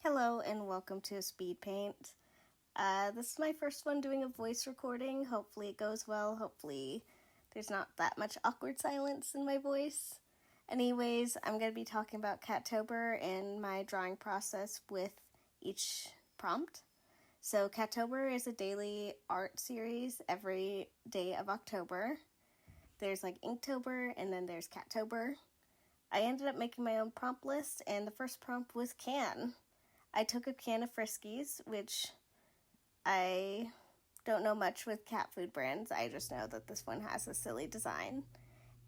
Hello and welcome to Speedpaint. This is my first one doing a voice recording. Hopefully it goes well. Hopefully there's not that much awkward silence in my voice. Anyways, I'm going to be talking about Catober and my drawing process with each prompt. So Catober is a daily art series every day of October. There's like Inktober and then there's Catober. I ended up making my own prompt list, and the first prompt was can. I took a can of Friskies, which I don't know much with cat food brands. I just know that this one has a silly design.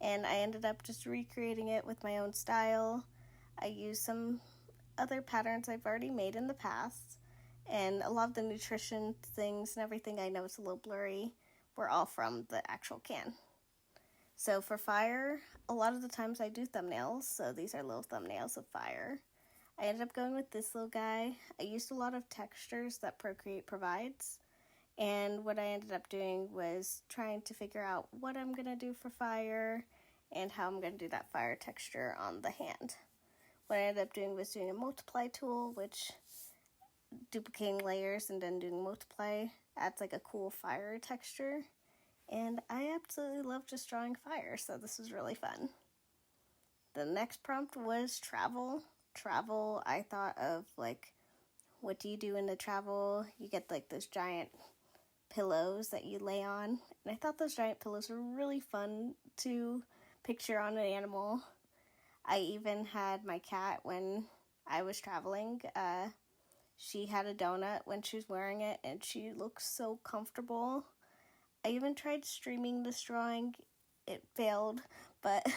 And I ended up just recreating it with my own style. I used some other patterns I've already made in the past. And a lot of the nutrition things and everything, I know it's a little blurry, were all from the actual can. So for fire, a lot of the times I do thumbnails. So these are little thumbnails of fire. I ended up going with this little guy. I used a lot of textures that Procreate provides, and what I ended up doing was trying to figure out what I'm going to do for fire and how I'm going to do that fire texture on the hand. What I ended up doing was doing a multiply tool, which duplicating layers and then doing multiply adds like a cool fire texture, and I absolutely love just drawing fire, so this was really fun. The next prompt was travel. I thought of like, what do you do in the travel? You get like those giant pillows that you lay on, and I thought those giant pillows were really fun to picture on an animal. I even had my cat when I was traveling. She had a donut when she was wearing it, and she looked so comfortable. I even tried streaming this drawing. It failed, but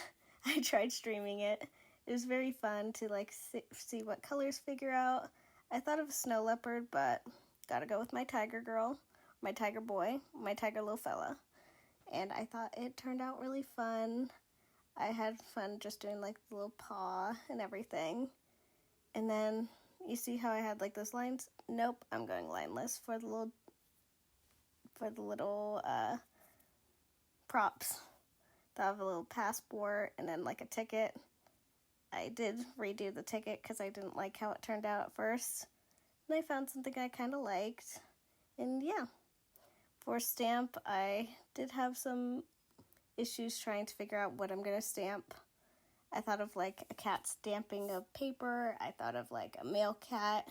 I tried streaming it. It was very fun to like see what colors figure out. I thought of a snow leopard, but gotta go with my tiger girl, my tiger boy, my tiger little fella. And I thought it turned out really fun. I had fun just doing like the little paw and everything. And then you see how I had like those lines? Nope, I'm going lineless for the little props. They'll have a little passport and then like a ticket. I did redo the ticket because I didn't like how it turned out at first. And I found something I kind of liked. And yeah, for stamp, I did have some issues trying to figure out what I'm going to stamp. I thought of like a cat stamping of paper. I thought of like a male cat.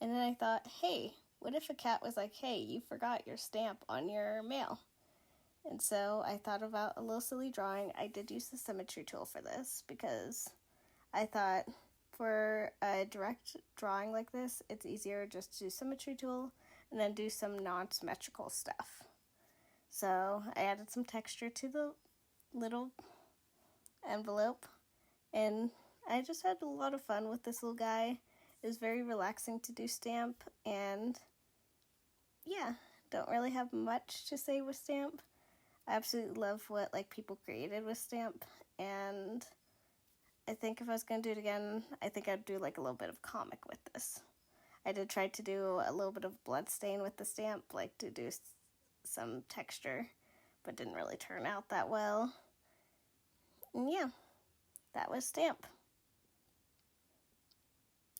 And then I thought, hey, what if a cat was like, hey, you forgot your stamp on your mail? And so I thought about a little silly drawing. I did use the symmetry tool for this because I thought for a direct drawing like this, it's easier just to do symmetry tool and then do some non-symmetrical stuff. So I added some texture to the little envelope, and I just had a lot of fun with this little guy. It was very relaxing to do stamp, and yeah, don't really have much to say with stamp. I absolutely love what like people created with stamp, and I think if I was going to do it again, I think I'd do like a little bit of comic with this. I did try to do a little bit of blood stain with the stamp, like to do some texture, but didn't really turn out that well. And yeah, that was stamp.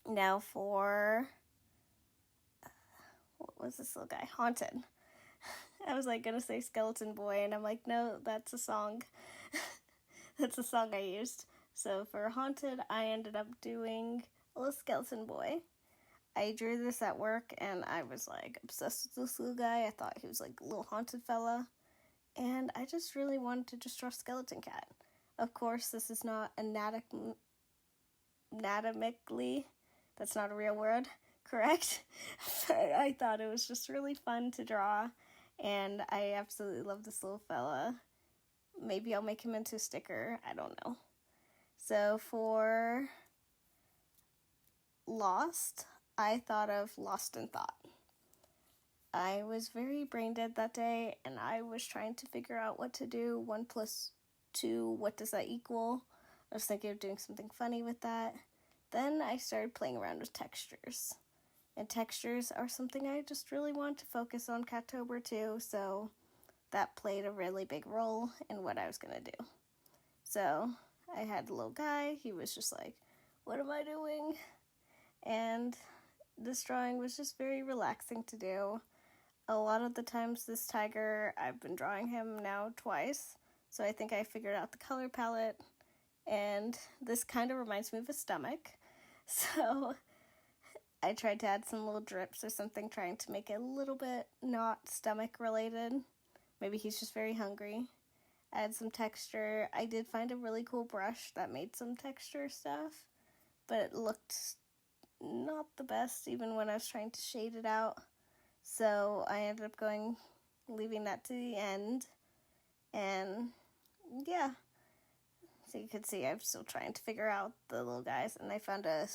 Now for, what was this little guy? Haunted. I was like going to say Skeleton Boy, and I'm like, no, that's a song. That's a song I used. So for Haunted, I ended up doing a little skeleton boy. I drew this at work, and I was like obsessed with this little guy. I thought he was like a little haunted fella, and I just really wanted to just draw skeleton cat. Of course, this is not anatomically, that's not a real word, correct? But I thought it was just really fun to draw, and I absolutely love this little fella. Maybe I'll make him into a sticker, I don't know. So for Lost, I thought of Lost in Thought. I was very brain dead that day, and I was trying to figure out what to do. 1 plus 2, what does that equal? I was thinking of doing something funny with that. Then I started playing around with textures. And textures are something I just really wanted to focus on Catober too, so that played a really big role in what I was going to do. So I had a little guy. He was just like, what am I doing? And this drawing was just very relaxing to do. A lot of the times this tiger, I've been drawing him now twice, so I think I figured out the color palette, and this kind of reminds me of a stomach, so I tried to add some little drips or something, trying to make it a little bit not stomach related. Maybe he's just very hungry. Add some texture. I did find a really cool brush that made some texture stuff, but it looked not the best even when I was trying to shade it out. So I ended up leaving that to the end. And yeah, so you could see I'm still trying to figure out the little guys, and I found a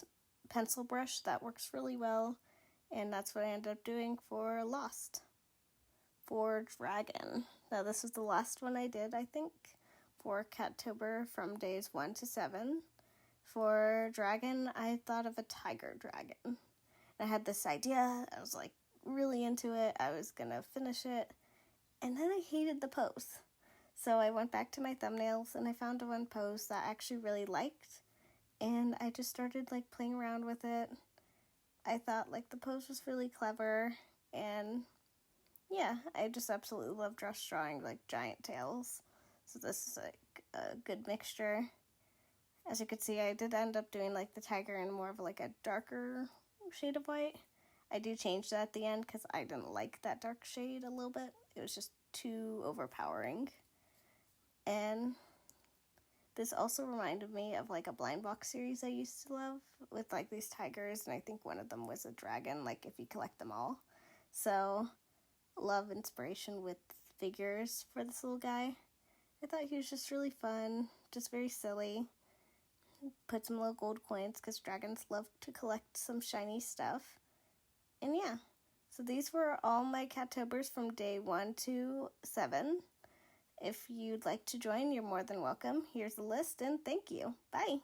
pencil brush that works really well, and that's what I ended up doing for Lost. For Dragon, now this was the last one I did, I think, for Catober from days 1 to 7. For Dragon, I thought of a tiger dragon. I had this idea, I was like really into it, I was gonna finish it, and then I hated the pose. So I went back to my thumbnails and I found one pose that I actually really liked, and I just started like playing around with it. I thought like the pose was really clever, and yeah, I just absolutely love drawing like giant tails. So this is like a good mixture. As you can see, I did end up doing like the tiger in more of like a darker shade of white. I do change that at the end because I didn't like that dark shade a little bit. It was just too overpowering. And this also reminded me of like a blind box series I used to love with like these tigers, and I think one of them was a dragon, like if you collect them all. So love inspiration with figures for this little guy. I thought he was just really fun, just very silly. Put some little gold coins because dragons love to collect some shiny stuff. And yeah, so these were all my Catobers from day 1 to 7. If you'd like to join, you're more than welcome. Here's the list, and thank you. Bye.